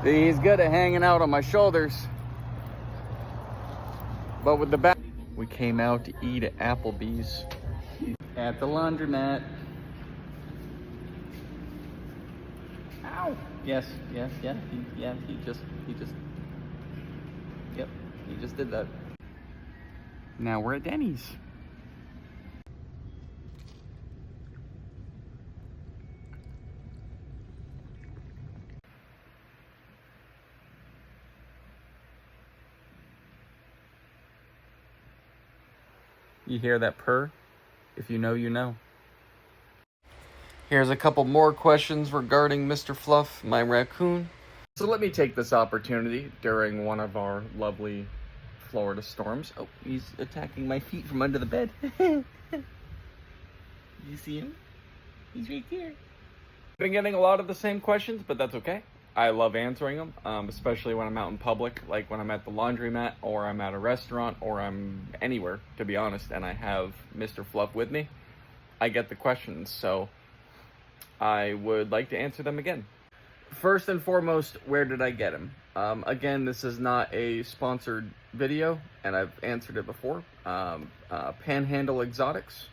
He's good at hanging out on my shoulders. But with the back, we came out to eat at Applebee's at the laundromat. Ow! Yes, he just did that. Now we're at Denny's. You hear that purr? If you know, you know. Here's a couple more questions regarding Mr. Fluff, my raccoon. So let me take this opportunity during one of our lovely Florida storms. Oh, he's attacking my feet from under the bed. You see him? He's right there. Been getting a lot of the same questions, but that's okay. I love answering them, especially when I'm out in public, like when I'm at the laundromat, or I'm at a restaurant, or I'm anywhere, to be honest, and I have Mr. Fluff with me. I get the questions, so I would like to answer them again. First and foremost, where did I get him? Again, this is not a sponsored video, and I've answered it before. Panhandle Exotics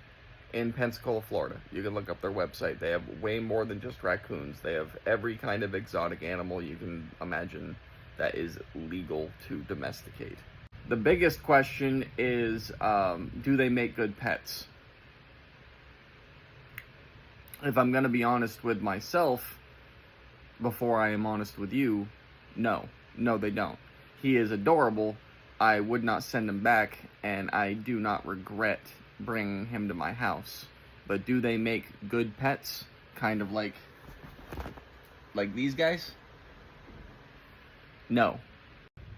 in Pensacola, Florida. You can look up their website. They have way more than just raccoons. They have every kind of exotic animal you can imagine that is legal to domesticate. The biggest question is, do they make good pets? If I'm going to be honest with myself, before I am honest with you, no, they don't. He is adorable. I would not send him back, and I do not regret bringing him to my house. But do they make good pets? Kind of like these guys? No.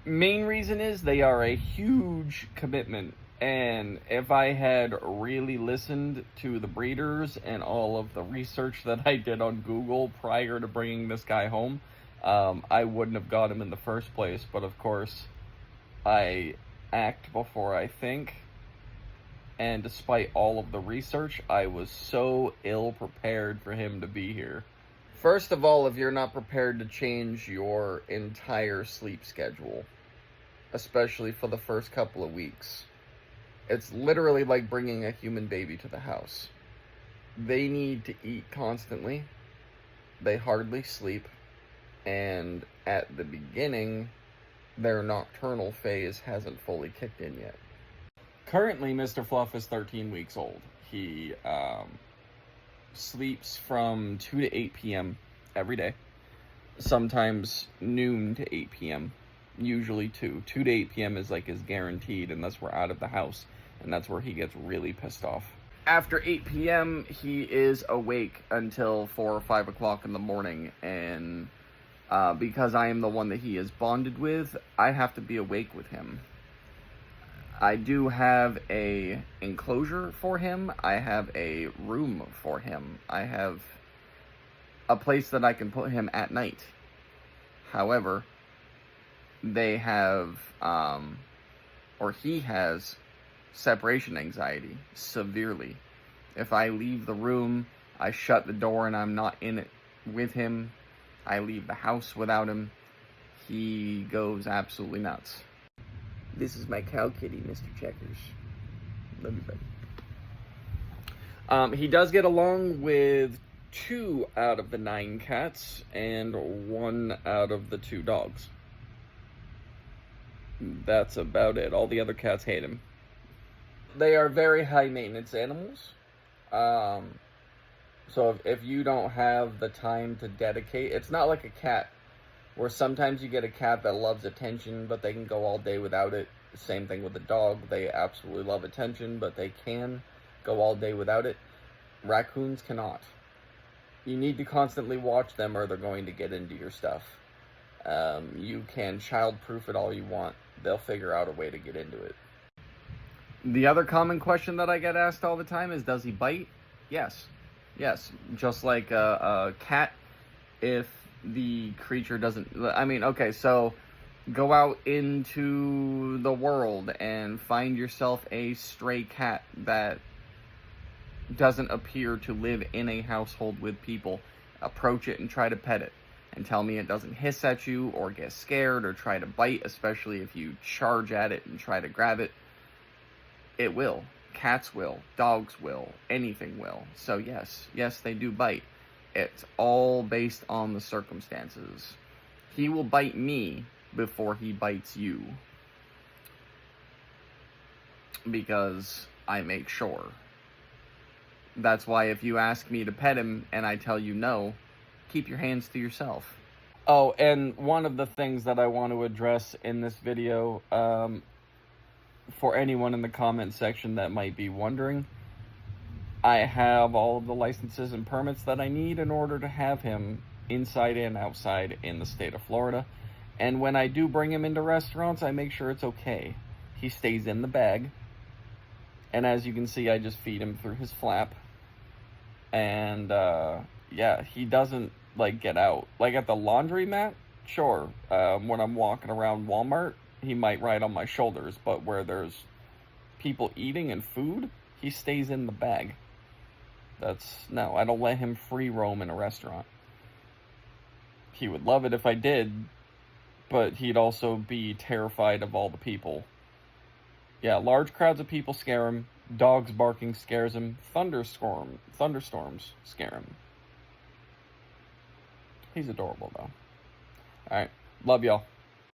Main reason is they are a huge commitment. And if I had really listened to the breeders and all of the research that I did on Google prior to bringing this guy home, I wouldn't have got him in the first place. But of course, I act before I think. And despite all of the research, I was so ill prepared for him to be here. First of all, if you're not prepared to change your entire sleep schedule, especially for the first couple of weeks, it's literally like bringing a human baby to the house. They need to eat constantly. They hardly sleep. And at the beginning, their nocturnal phase hasn't fully kicked in yet. Currently, Mr. Fluff is 13 weeks old. He sleeps from 2 to 8 p.m. every day. Sometimes noon to 8 p.m. Usually 2. 2 to 8 p.m. is like his guaranteed, unless we're out of the house. And that's where he gets really pissed off. After 8 p.m., he is awake until 4 or 5 o'clock in the morning. And because I am the one that he is bonded with, I have to be awake with him. I do have a enclosure for him. I have a room for him. I have a place that I can put him at night. However, they have, or he has, separation anxiety severely. If I leave the room, I shut the door and I'm not in it with him, I leave the house without him, he goes absolutely nuts. This is my cow kitty, Mr. Checkers. Love you, buddy. He does get along with 2 out of the 9 cats and 1 out of the 2 dogs. That's about it. All the other cats hate him. They are very high maintenance animals. So if you don't have the time to dedicate, it's not like a cat where sometimes you get a cat that loves attention, but they can go all day without it. Same thing with a dog. They absolutely love attention, but they can go all day without it. Raccoons cannot. You need to constantly watch them or they're going to get into your stuff. You can child-proof it all you want. They'll figure out a way to get into it. The other common question that I get asked all the time is, does he bite? Yes. Yes. Just like a cat, if the creature doesn't... I mean, okay, so go out into the world and find yourself a stray cat that doesn't appear to live in a household with people. Approach it and try to pet it. and tell me it doesn't hiss at you or get scared or try to bite, especially if you charge at it and try to grab it. It will. Cats will. Dogs will. Anything will. So yes, they do bite. It's all based on the circumstances. He will bite me before he bites you, because I make sure. That's why if you ask me to pet him and I tell you no, keep your hands to yourself. Oh, and one of the things that I want to address in this video, for anyone in the comment section that might be wondering, I have all of the licenses and permits that I need in order to have him inside and outside in the state of Florida. And when I do bring him into restaurants, I make sure it's okay. He stays in the bag. And as you can see, I just feed him through his flap. And, yeah, he doesn't, like, get out. Like, at the laundromat, sure. When I'm walking around Walmart, he might ride on my shoulders. But where there's people eating and food, he stays in the bag. No, I don't let him free roam in a restaurant. He would love it if I did, but he'd also be terrified of all the people. Yeah, large crowds of people scare him. Dogs barking scares him. Thunderstorms scare him. He's adorable, though. Alright, love y'all.